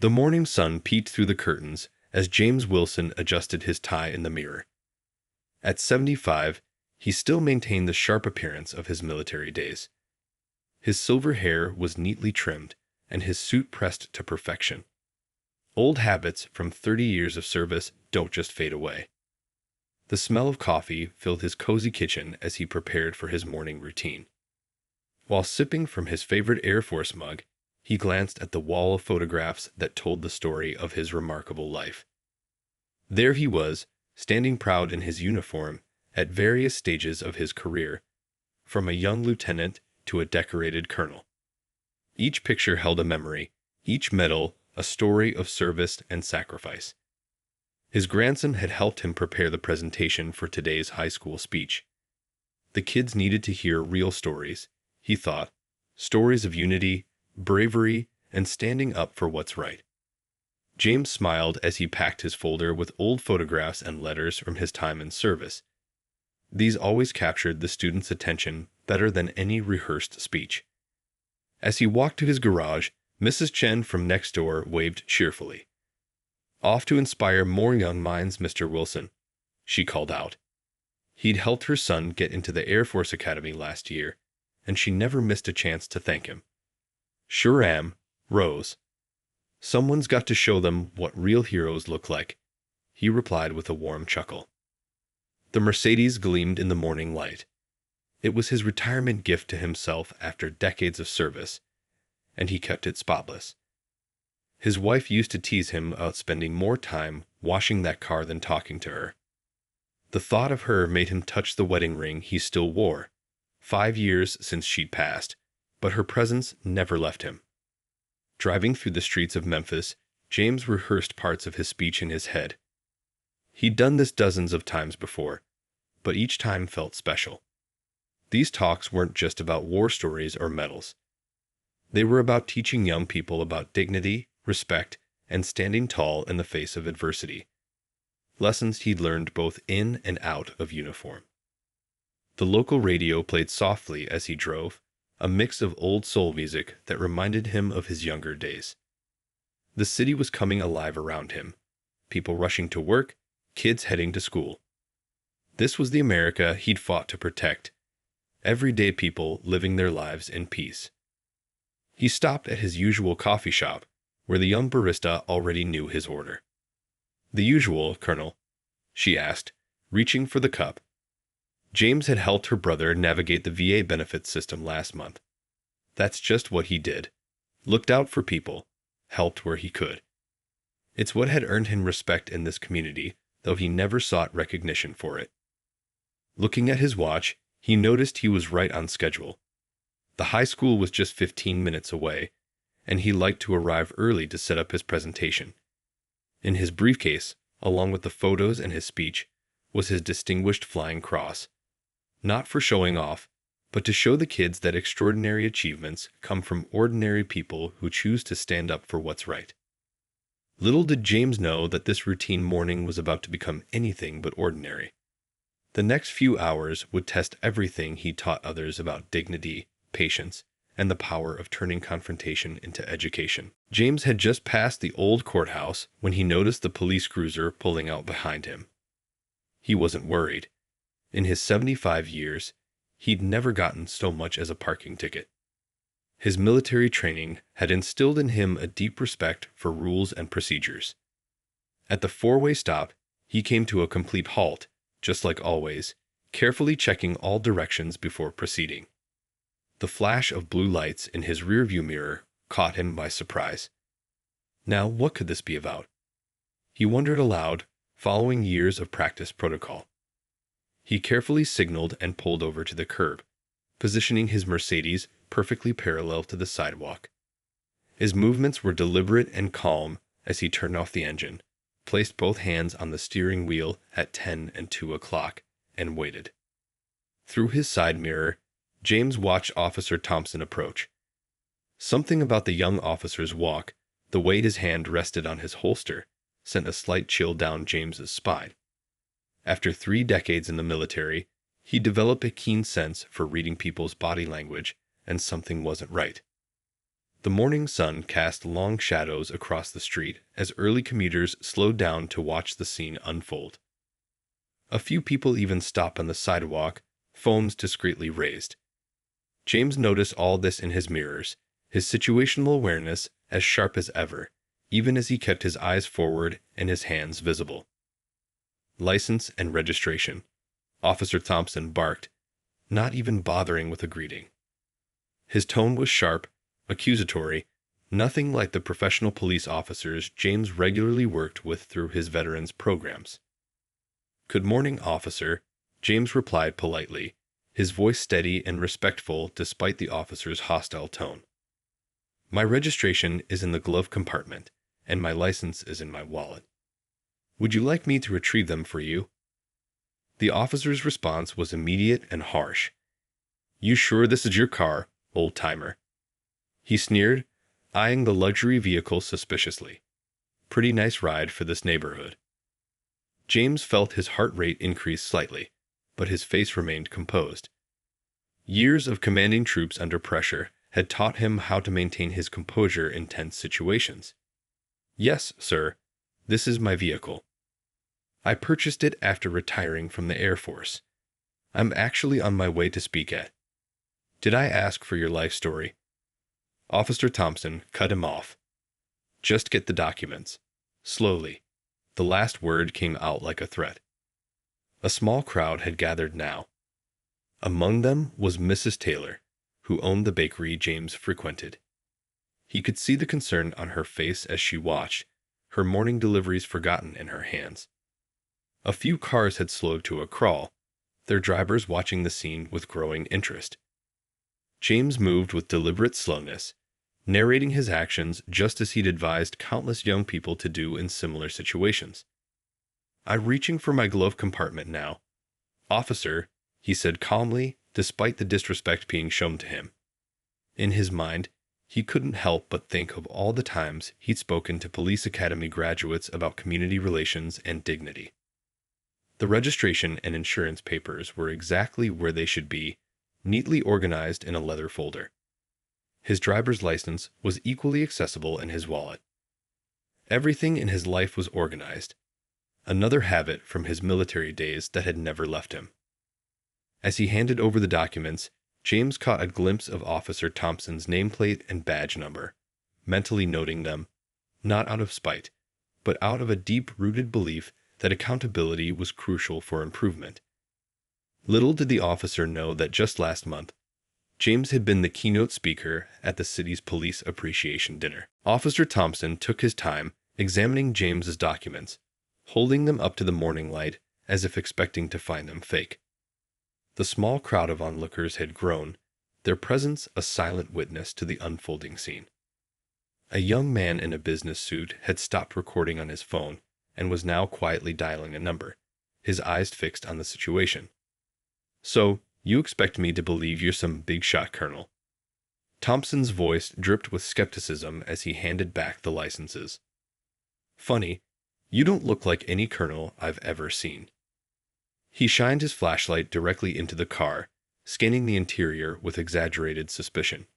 The morning sun peeked through the curtains as James Wilson adjusted his tie in the mirror. At 75, he still maintained the sharp appearance of his military days. His silver hair was neatly trimmed, and his suit pressed to perfection. Old habits from 30 years of service don't just fade away. The smell of coffee filled his cozy kitchen as he prepared for his morning routine. While sipping from his favorite Air Force mug, he glanced at the wall of photographs that told the story of his remarkable life. There he was, standing proud in his uniform at various stages of his career, from a young lieutenant to a decorated colonel. Each picture held a memory, each medal a story of service and sacrifice. His grandson had helped him prepare the presentation for today's high school speech. The kids needed to hear real stories, he thought, stories of unity, bravery, and standing up for what's right. James smiled as he packed his folder with old photographs and letters from his time in service. These always captured the student's attention better than any rehearsed speech. As he walked to his garage, Mrs. Chen from next door waved cheerfully. "Off to inspire more young minds, Mr. Wilson," she called out. He'd helped her son get into the Air Force Academy last year, and she never missed a chance to thank him. "Sure am, Rose. Someone's got to show them what real heroes look like," he replied with a warm chuckle. The Mercedes gleamed in the morning light. It was his retirement gift to himself after decades of service, and he kept it spotless. His wife used to tease him about spending more time washing that car than talking to her. The thought of her made him touch the wedding ring he still wore, 5 years since she'd passed, but her presence never left him. Driving through the streets of Memphis, James rehearsed parts of his speech in his head. He'd done this dozens of times before, but each time felt special. These talks weren't just about war stories or medals. They were about teaching young people about dignity, respect, and standing tall in the face of adversity. Lessons he'd learned both in and out of uniform. The local radio played softly as he drove, a mix of old soul music that reminded him of his younger days. The city was coming alive around him, people rushing to work, kids heading to school. This was the America he'd fought to protect, everyday people living their lives in peace. He stopped at his usual coffee shop, where the young barista already knew his order. "The usual, Colonel?" she asked, reaching for the cup. James had helped her brother navigate the VA benefits system last month. That's just what he did. Looked out for people, helped where he could. It's what had earned him respect in this community, though he never sought recognition for it. Looking at his watch, he noticed he was right on schedule. The high school was just 15 minutes away, and he liked to arrive early to set up his presentation. In his briefcase, along with the photos and his speech, was his Distinguished Flying Cross. Not for showing off, but to show the kids that extraordinary achievements come from ordinary people who choose to stand up for what's right. Little did James know that this routine morning was about to become anything but ordinary. The next few hours would test everything he taught others about dignity, patience, and the power of turning confrontation into education. James had just passed the old courthouse when he noticed the police cruiser pulling out behind him. He wasn't worried. In his 75 years, he'd never gotten so much as a parking ticket. His military training had instilled in him a deep respect for rules and procedures. At the four-way stop, he came to a complete halt, just like always, carefully checking all directions before proceeding. The flash of blue lights in his rearview mirror caught him by surprise. Now, what could this be about? He wondered aloud, following years of practice protocol. He carefully signaled and pulled over to the curb, positioning his Mercedes perfectly parallel to the sidewalk. His movements were deliberate and calm as he turned off the engine, placed both hands on the steering wheel at 10 and 2 o'clock, and waited. Through his side mirror, James watched Officer Thompson approach. Something about the young officer's walk, the way his hand rested on his holster, sent a slight chill down James's spine. After 3 decades in the military, he developed a keen sense for reading people's body language, and something wasn't right. The morning sun cast long shadows across the street as early commuters slowed down to watch the scene unfold. A few people even stopped on the sidewalk, phones discreetly raised. James noticed all this in his mirrors, his situational awareness as sharp as ever, even as he kept his eyes forward and his hands visible. License and registration. Officer Thompson barked, not even bothering with a greeting. His tone was sharp, accusatory, nothing like the professional police officers James regularly worked with through his veterans programs. "Good morning, officer," James replied politely, his voice steady and respectful despite the officer's hostile tone. "My registration is in the glove compartment, and my license is in my wallet. Would you like me to retrieve them for you?" The officer's response was immediate and harsh. "You sure this is your car, old-timer?" He sneered, eyeing the luxury vehicle suspiciously. "Pretty nice ride for this neighborhood." James felt his heart rate increase slightly, but his face remained composed. Years of commanding troops under pressure had taught him how to maintain his composure in tense situations. "Yes, sir, this is my vehicle. I purchased it after retiring from the Air Force. I'm actually on my way to speak at." "Did I ask for your life story?" Officer Thompson cut him off. "Just get the documents." Slowly. The last word came out like a threat. A small crowd had gathered now. Among them was Mrs. Taylor, who owned the bakery James frequented. He could see the concern on her face as she watched, her morning deliveries forgotten in her hands. A few cars had slowed to a crawl, their drivers watching the scene with growing interest. James moved with deliberate slowness, narrating his actions just as he'd advised countless young people to do in similar situations. "I'm reaching for my glove compartment now. Officer," he said calmly, despite the disrespect being shown to him. In his mind, he couldn't help but think of all the times he'd spoken to police academy graduates about community relations and dignity. The registration and insurance papers were exactly where they should be, neatly organized in a leather folder. His driver's license was equally accessible in his wallet. Everything in his life was organized, another habit from his military days that had never left him. As he handed over the documents, James caught a glimpse of Officer Thompson's nameplate and badge number, mentally noting them, not out of spite, but out of a deep-rooted belief that accountability was crucial for improvement. Little did the officer know that just last month, James had been the keynote speaker at the city's police appreciation dinner. Officer Thompson took his time examining James's documents, holding them up to the morning light as if expecting to find them fake. The small crowd of onlookers had grown, their presence a silent witness to the unfolding scene. A young man in a business suit had stopped recording on his phone and was now quietly dialing a number, his eyes fixed on the situation. "So, you expect me to believe you're some big shot, Colonel?" Thompson's voice dripped with skepticism as he handed back the licenses. "Funny, you don't look like any colonel I've ever seen." He shined his flashlight directly into the car, scanning the interior with exaggerated suspicion.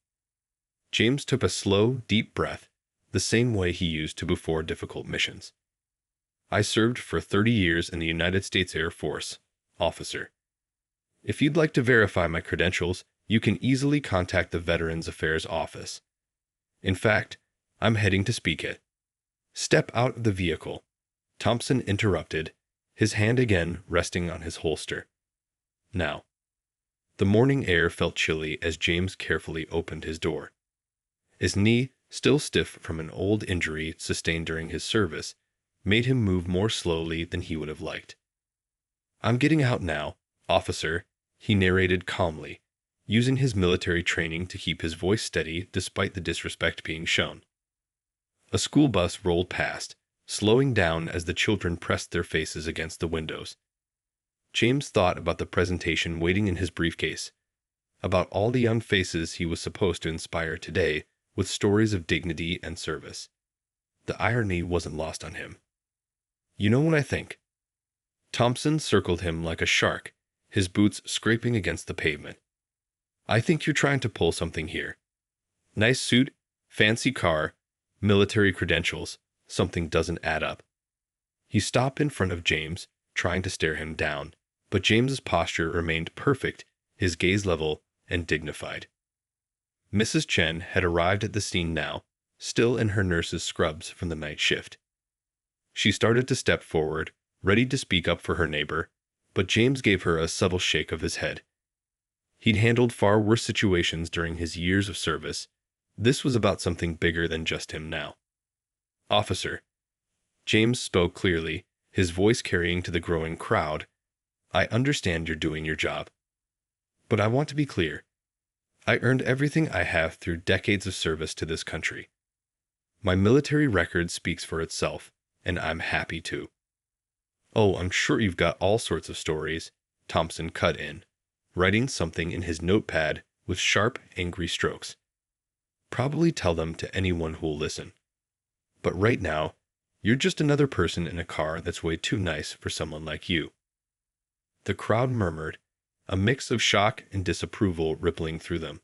James took a slow, deep breath, the same way he used to before difficult missions. "I served for 30 years in the United States Air Force, officer. If you'd like to verify my credentials, you can easily contact the Veterans Affairs Office. In fact, I'm heading to speak at." "Step out of the vehicle," Thompson interrupted, his hand again resting on his holster. "Now." The morning air felt chilly as James carefully opened his door. His knee, still stiff from an old injury sustained during his service, made him move more slowly than he would have liked. "I'm getting out now, officer," he narrated calmly, using his military training to keep his voice steady despite the disrespect being shown. A school bus rolled past, slowing down as the children pressed their faces against the windows. James thought about the presentation waiting in his briefcase, about all the young faces he was supposed to inspire today with stories of dignity and service. The irony wasn't lost on him. "You know what I think?" Thompson circled him like a shark, his boots scraping against the pavement. "I think you're trying to pull something here. Nice suit, Fancy car, military credentials, something doesn't add up. He stopped in front of James, trying to stare him down, but James's posture remained perfect, his gaze level and dignified. Mrs. Chen had arrived at the scene now, still in her nurse's scrubs from the night shift. She started to step forward, ready to speak up for her neighbor, but James gave her a subtle shake of his head. He'd handled far worse situations during his years of service. This was about something bigger than just him now. "Officer," James spoke clearly, his voice carrying to the growing crowd, "I understand you're doing your job. But I want to be clear. I earned everything I have through decades of service to this country. My military record speaks for itself, and I'm happy to." "Oh, I'm sure you've got all sorts of stories," Thompson cut in, writing something in his notepad with sharp, angry strokes. "Probably tell them to anyone who'll listen. But right now, you're just another person in a car that's way too nice for someone like you." The crowd murmured, a mix of shock and disapproval rippling through them.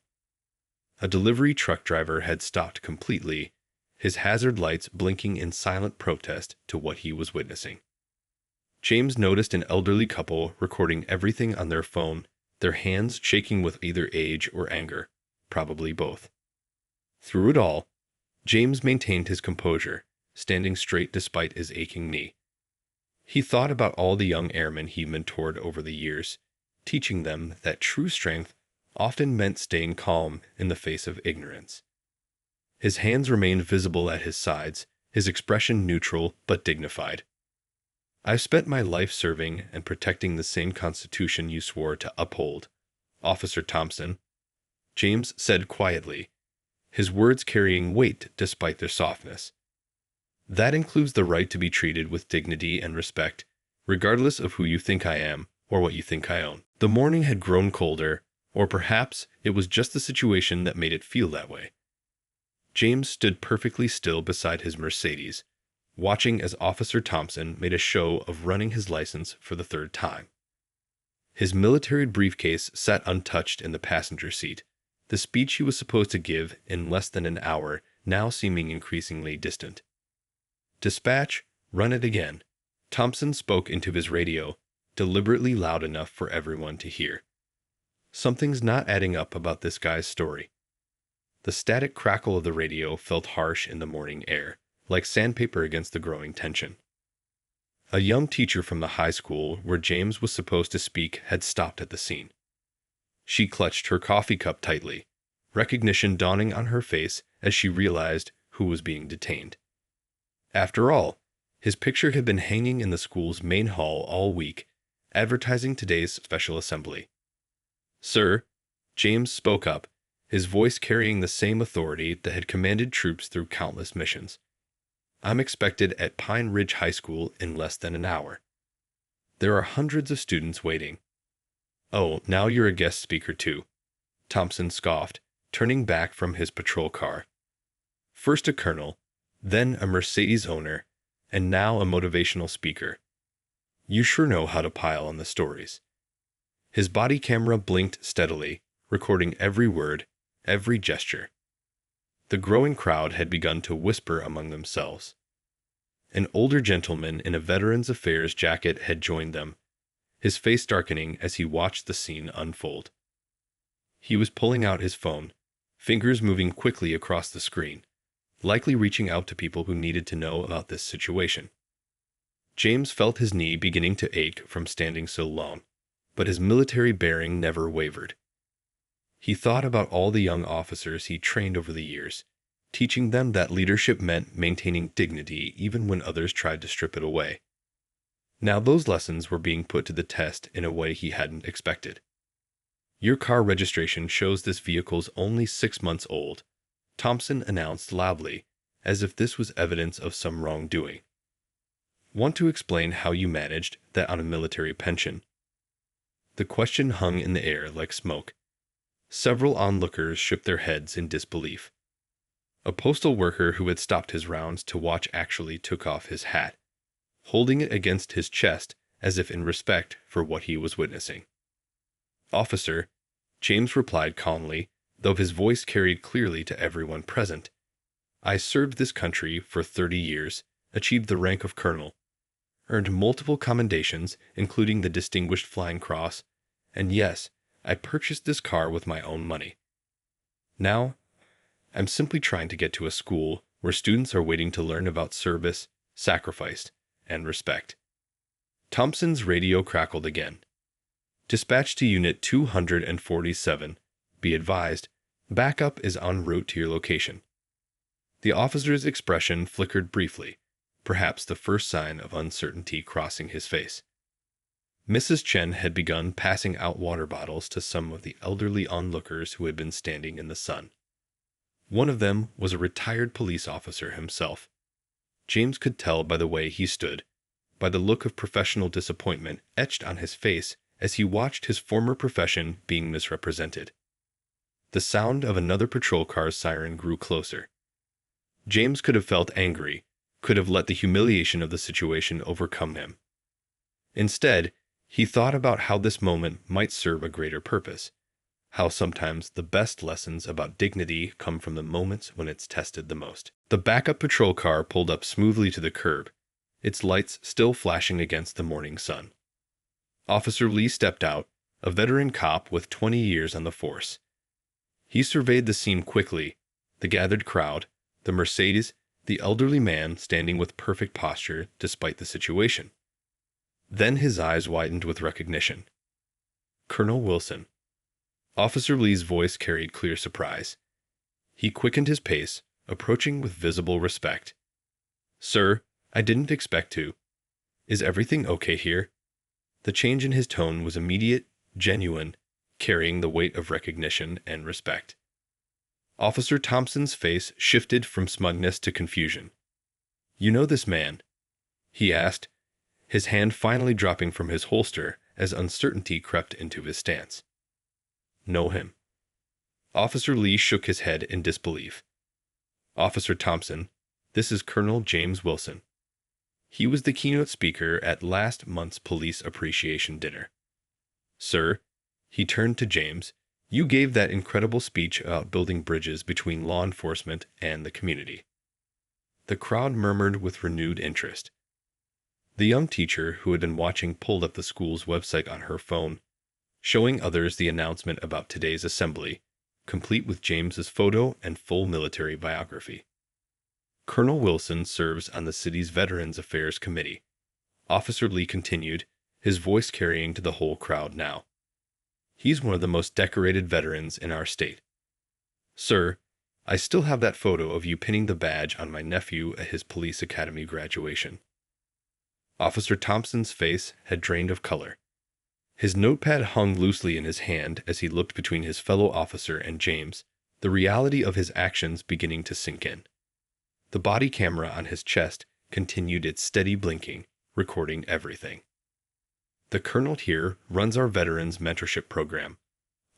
A delivery truck driver had stopped completely, his hazard lights blinking in silent protest to what he was witnessing. James noticed an elderly couple recording everything on their phone, their hands shaking with either age or anger, probably both. Through it all, James maintained his composure, standing straight despite his aching knee. He thought about all the young airmen he mentored over the years, teaching them that true strength often meant staying calm in the face of ignorance. His hands remained visible at his sides, his expression neutral but dignified. "I've spent my life serving and protecting the same Constitution you swore to uphold, Officer Thompson," James said quietly, his words carrying weight despite their softness. "That includes the right to be treated with dignity and respect, regardless of who you think I am or what you think I own." The morning had grown colder, or perhaps it was just the situation that made it feel that way. James stood perfectly still beside his Mercedes, watching as Officer Thompson made a show of running his license for the third time. His military briefcase sat untouched in the passenger seat, the speech he was supposed to give in less than an hour now seeming increasingly distant. "Dispatch, run it again." Thompson spoke into his radio, deliberately loud enough for everyone to hear. Something's not adding up about this guy's story. The static crackle of the radio felt harsh in the morning air, like sandpaper against the growing tension. A young teacher from the high school where James was supposed to speak had stopped at the scene. She clutched her coffee cup tightly, recognition dawning on her face as she realized who was being detained. After all, his picture had been hanging in the school's main hall all week, advertising today's special assembly. "Sir," James spoke up, his voice carrying the same authority that had commanded troops through countless missions. "I'm expected at Pine Ridge High School in less than an hour. There are hundreds of students waiting." "Oh, now you're a guest speaker too," Thompson scoffed, turning back from his patrol car. "First a colonel, then a Mercedes owner, and now a motivational speaker. You sure know how to pile on the stories." His body camera blinked steadily, recording every word, every gesture. The growing crowd had begun to whisper among themselves. An older gentleman in a Veterans Affairs jacket had joined them, his face darkening as he watched the scene unfold. He was pulling out his phone, fingers moving quickly across the screen, likely reaching out to people who needed to know about this situation. James felt his knee beginning to ache from standing so long, but his military bearing never wavered. He thought about all the young officers he trained over the years, teaching them that leadership meant maintaining dignity even when others tried to strip it away. Now those lessons were being put to the test in a way he hadn't expected. "Your car registration shows this vehicle's only 6 months old," Thompson announced loudly, as if this was evidence of some wrongdoing. "Want to explain how you managed that on a military pension?" The question hung in the air like smoke. Several onlookers shook their heads in disbelief. A postal worker who had stopped his rounds to watch actually took off his hat, holding it against his chest as if in respect for what he was witnessing. "Officer," James replied calmly, though his voice carried clearly to everyone present, I served this country for 30 years, achieved the rank of colonel, earned multiple commendations, including the Distinguished Flying Cross, and yes, I purchased this car with my own money. Now, I'm simply trying to get to a school where students are waiting to learn about service, sacrifice, and respect. Thompson's radio crackled again. Dispatch to Unit 247. Be advised, backup is en route to your location. The officer's expression flickered briefly, perhaps the first sign of uncertainty crossing his face. Mrs. Chen had begun passing out water bottles to some of the elderly onlookers who had been standing in the sun. One of them was a retired police officer himself. James could tell by the way he stood, by the look of professional disappointment etched on his face as he watched his former profession being misrepresented. The sound of another patrol car's siren grew closer. James could have felt angry, could have let the humiliation of the situation overcome him. Instead, he thought about how this moment might serve a greater purpose, how sometimes the best lessons about dignity come from the moments when it's tested the most. The backup patrol car pulled up smoothly to the curb, its lights still flashing against the morning sun. Officer Lee stepped out, a veteran cop with 20 years on the force. He surveyed the scene quickly, the gathered crowd, the Mercedes, the elderly man standing with perfect posture despite the situation. Then his eyes widened with recognition. Colonel Wilson. Officer Lee's voice carried clear surprise. He quickened his pace, approaching with visible respect. "Sir, I didn't expect to. Is everything okay here?" The change in his tone was immediate, genuine, carrying the weight of recognition and respect. Officer Thompson's face shifted from smugness to confusion. "You know this man?" he asked, his hand finally dropping from his holster as uncertainty crept into his stance. "Know him." Officer Lee shook his head in disbelief. "Officer Thompson, this is Colonel James Wilson. He was the keynote speaker at last month's police appreciation dinner. Sir," he turned to James, "you gave that incredible speech about building bridges between law enforcement and the community." The crowd murmured with renewed interest. The young teacher who had been watching pulled up the school's website on her phone, showing others the announcement about today's assembly, complete with James's photo and full military biography. "Colonel Wilson serves on the city's Veterans Affairs Committee," Officer Lee continued, his voice carrying to the whole crowd now. "He's one of the most decorated veterans in our state. Sir, I still have that photo of you pinning the badge on my nephew at his police academy graduation." Officer Thompson's face had drained of color. His notepad hung loosely in his hand as he looked between his fellow officer and James, the reality of his actions beginning to sink in. The body camera on his chest continued its steady blinking, recording everything. "The colonel here runs our Veterans Mentorship Program,"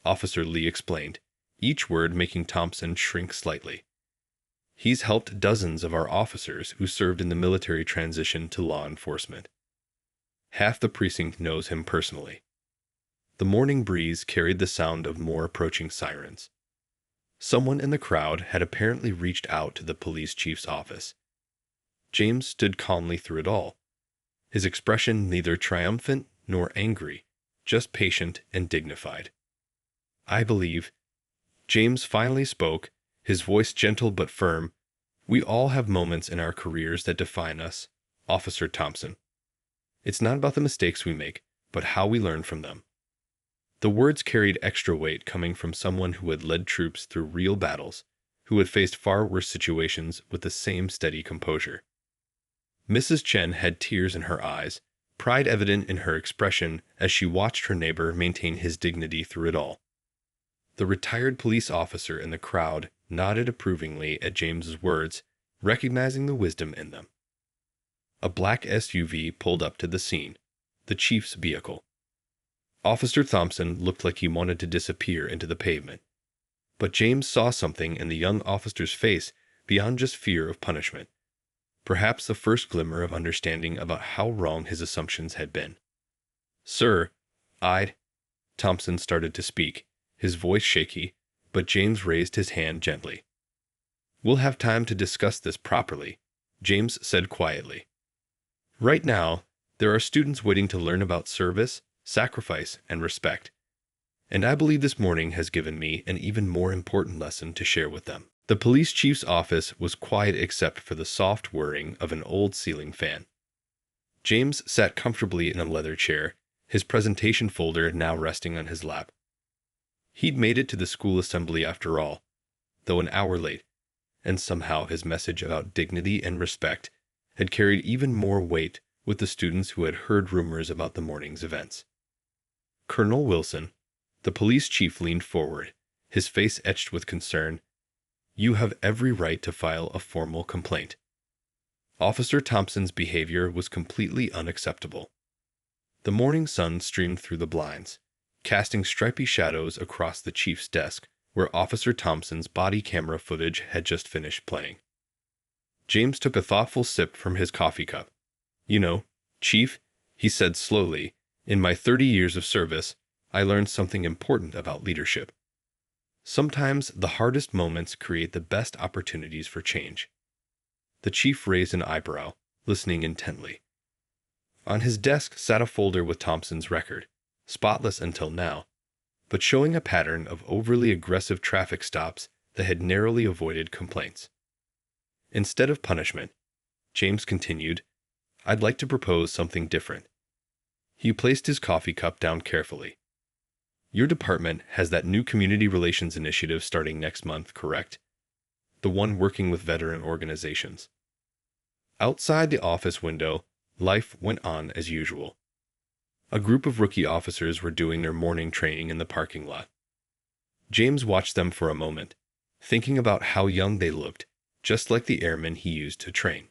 Officer Lee explained, each word making Thompson shrink slightly. "He's helped dozens of our officers who served in the military transition to law enforcement. Half the precinct knows him personally." The morning breeze carried the sound of more approaching sirens. Someone in the crowd had apparently reached out to the police chief's office. James stood calmly through it all, his expression neither triumphant nor angry, just patient and dignified. "I believe," James finally spoke, his voice gentle but firm, "we all have moments in our careers that define us, Officer Thompson. It's not about the mistakes we make, but how we learn from them." The words carried extra weight coming from someone who had led troops through real battles, who had faced far worse situations with the same steady composure. Mrs. Chen had tears in her eyes, pride evident in her expression as she watched her neighbor maintain his dignity through it all. The retired police officer in the crowd nodded approvingly at James's words, recognizing the wisdom in them. A black SUV pulled up to the scene, the chief's vehicle. Officer Thompson looked like he wanted to disappear into the pavement. But James saw something in the young officer's face beyond just fear of punishment. Perhaps the first glimmer of understanding about how wrong his assumptions had been. "Sir, Thompson started to speak, his voice shaky, but James raised his hand gently. We'll have time to discuss this properly, James said quietly. Right now, there are students waiting to learn about service, sacrifice, and respect. And I believe this morning has given me an even more important lesson to share with them. The police chief's office was quiet except for the soft whirring of an old ceiling fan. James sat comfortably in a leather chair, his presentation folder now resting on his lap. He'd made it to the school assembly after all, though an hour late, and somehow his message about dignity and respect had carried even more weight with the students who had heard rumors about the morning's events. Colonel Wilson, the police chief, leaned forward, his face etched with concern. "You have every right to file a formal complaint." Officer Thompson's behavior was completely unacceptable. The morning sun streamed through the blinds, casting stripy shadows across the chief's desk, where Officer Thompson's body camera footage had just finished playing. James took a thoughtful sip from his coffee cup. "You know, Chief," he said slowly, "in my 30 years of service, I learned something important about leadership. Sometimes the hardest moments create the best opportunities for change." The chief raised an eyebrow, listening intently. On his desk sat a folder with Thompson's record, spotless until now, but showing a pattern of overly aggressive traffic stops that had narrowly avoided complaints. "Instead of punishment," James continued, "I'd like to propose something different." He placed his coffee cup down carefully. "Your department has that new community relations initiative starting next month, correct? The one working with veteran organizations." Outside the office window, life went on as usual. A group of rookie officers were doing their morning training in the parking lot. James watched them for a moment, thinking about how young they looked, just like the airmen he used to train.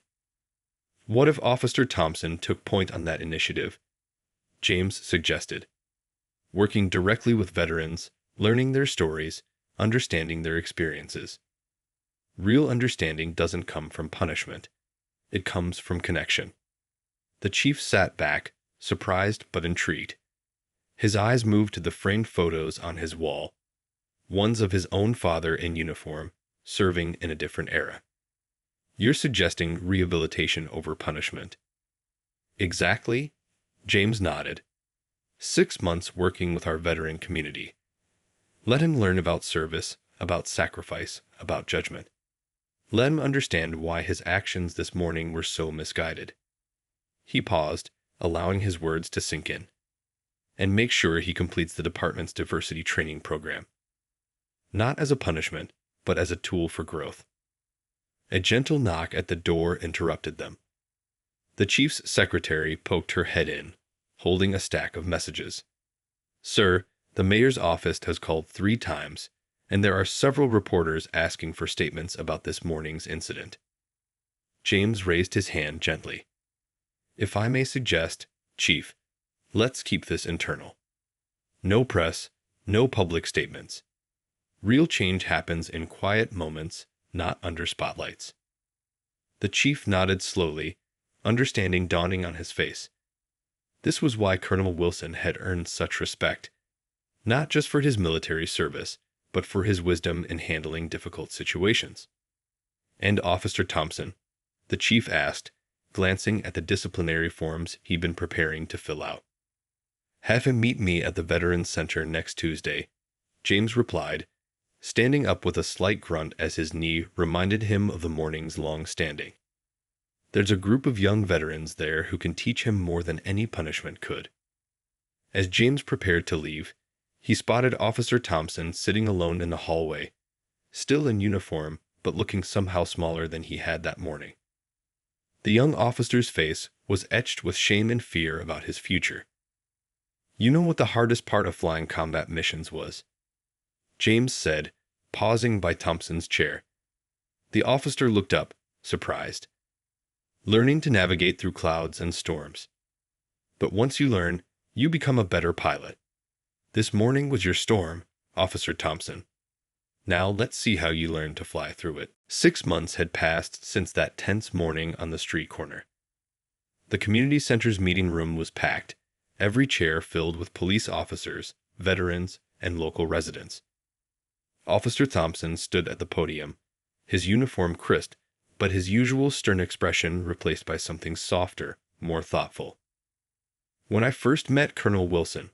What if Officer Thompson took point on that initiative? James suggested. Working directly with veterans, learning their stories, understanding their experiences. Real understanding doesn't come from punishment. It comes from connection. The chief sat back, surprised but intrigued. His eyes moved to the framed photos on his wall, ones of his own father in uniform, serving in a different era. "You're suggesting rehabilitation over punishment." "Exactly," James nodded. 6 months working with our veteran community. Let him learn about service, about sacrifice, about judgment. Let him understand why his actions this morning were so misguided." He paused, allowing his words to sink in. "And make sure he completes the department's diversity training program. Not as a punishment, but as a tool for growth." A gentle knock at the door interrupted them. The chief's secretary poked her head in, holding a stack of messages. "Sir, the mayor's office has called 3 times, and there are several reporters asking for statements about this morning's incident." James raised his hand gently. "If I may suggest, Chief, let's keep this internal. No press, no public statements. Real change happens in quiet moments, not under spotlights." The chief nodded slowly, understanding dawning on his face. This was why Colonel Wilson had earned such respect, not just for his military service, but for his wisdom in handling difficult situations. "And Officer Thompson?" the chief asked, glancing at the disciplinary forms he'd been preparing to fill out. "Have him meet me at the Veterans Center next Tuesday," James replied, standing up with a slight grunt as his knee reminded him of the morning's long standing. "There's a group of young veterans there who can teach him more than any punishment could." As James prepared to leave, he spotted Officer Thompson sitting alone in the hallway, still in uniform but looking somehow smaller than he had that morning. The young officer's face was etched with shame and fear about his future. "You know what the hardest part of flying combat missions was?" James said, pausing by Thompson's chair. The officer looked up, surprised. "Learning to navigate through clouds and storms. But once you learn, you become a better pilot. This morning was your storm, Officer Thompson. Now let's see how you learn to fly through it." 6 months had passed since that tense morning on the street corner. The community center's meeting room was packed, every chair filled with police officers, veterans, and local residents. Officer Thompson stood at the podium, his uniform crisp, but his usual stern expression replaced by something softer, more thoughtful. "When I first met Colonel Wilson,"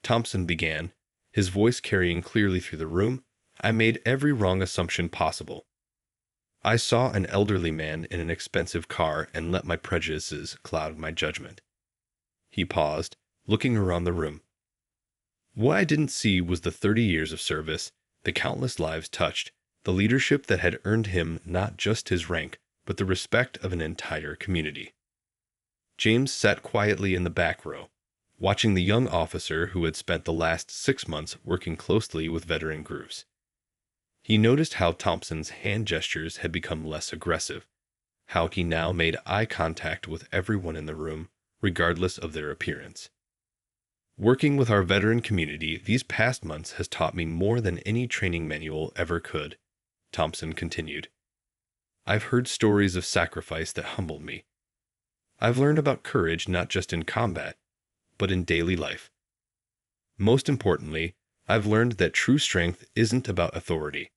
Thompson began, his voice carrying clearly through the room, "I made every wrong assumption possible. I saw an elderly man in an expensive car and let my prejudices cloud my judgment." He paused, looking around the room. What I didn't see was the 30 years of service, the countless lives touched, the leadership that had earned him not just his rank, but the respect of an entire community. James sat quietly in the back row, watching the young officer who had spent the last 6 months working closely with veteran groups. He noticed how Thompson's hand gestures had become less aggressive, how he now made eye contact with everyone in the room, regardless of their appearance. "Working with our veteran community these past months has taught me more than any training manual ever could," Thompson continued. "I've heard stories of sacrifice that humbled me. I've learned about courage not just in combat, but in daily life. Most importantly, I've learned that true strength isn't about authority.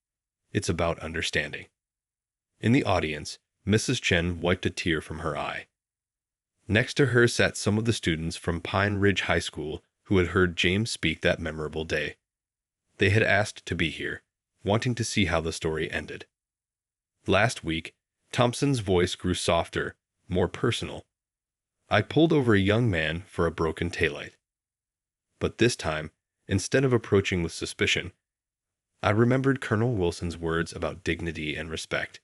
It's about understanding." In the audience, Mrs. Chen wiped a tear from her eye. Next to her sat some of the students from Pine Ridge High School who had heard James speak that memorable day. They had asked to be here, wanting to see how the story ended. Last week, Thompson's voice grew softer, more personal. "I pulled over a young man for a broken taillight. But this time, instead of approaching with suspicion, I remembered Colonel Wilson's words about dignity and respect.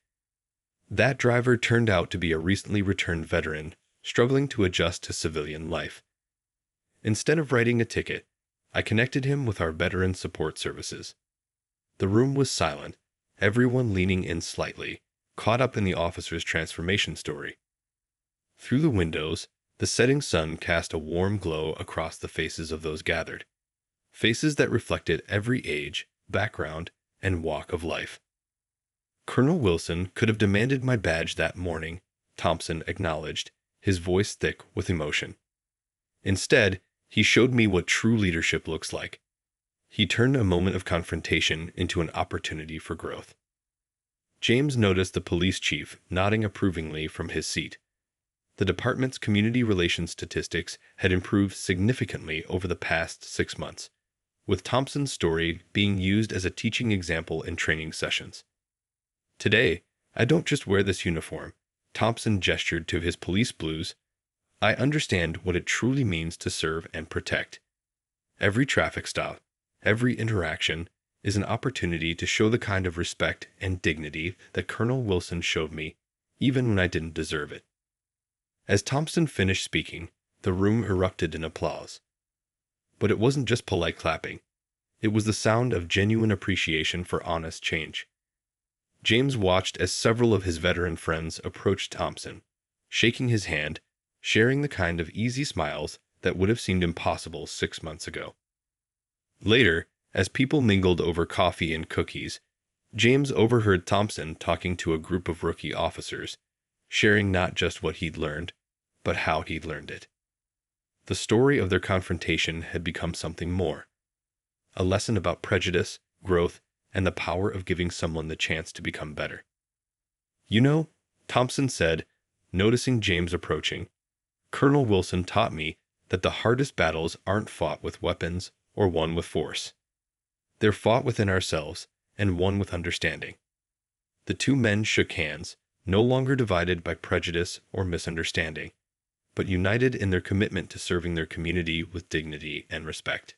That driver turned out to be a recently returned veteran struggling to adjust to civilian life. Instead of writing a ticket, I connected him with our veteran support services." The room was silent, everyone leaning in slightly, caught up in the officer's transformation story. Through the windows, the setting sun cast a warm glow across the faces of those gathered, faces that reflected every age, background, and walk of life. "Colonel Wilson could have demanded my badge that morning," Thompson acknowledged, his voice thick with emotion. "Instead, he showed me what true leadership looks like. He turned a moment of confrontation into an opportunity for growth." James noticed the police chief nodding approvingly from his seat. The department's community relations statistics had improved significantly over the past 6 months, with Thompson's story being used as a teaching example in training sessions. "Today, I don't just wear this uniform," Thompson gestured to his police blues. "I understand what it truly means to serve and protect. Every traffic stop, every interaction, is an opportunity to show the kind of respect and dignity that Colonel Wilson showed me, even when I didn't deserve it." As Thompson finished speaking, the room erupted in applause. But it wasn't just polite clapping. It was the sound of genuine appreciation for honest change. James watched as several of his veteran friends approached Thompson, shaking his hand, sharing the kind of easy smiles that would have seemed impossible 6 months ago. Later, as people mingled over coffee and cookies, James overheard Thompson talking to a group of rookie officers, sharing not just what he'd learned, but how he'd learned it. The story of their confrontation had become something more, a lesson about prejudice, growth, and the power of giving someone the chance to become better. "You know," Thompson said, noticing James approaching, "Colonel Wilson taught me that the hardest battles aren't fought with weapons or won with force. They're fought within ourselves and won with understanding." The two men shook hands, no longer divided by prejudice or misunderstanding, but united in their commitment to serving their community with dignity and respect.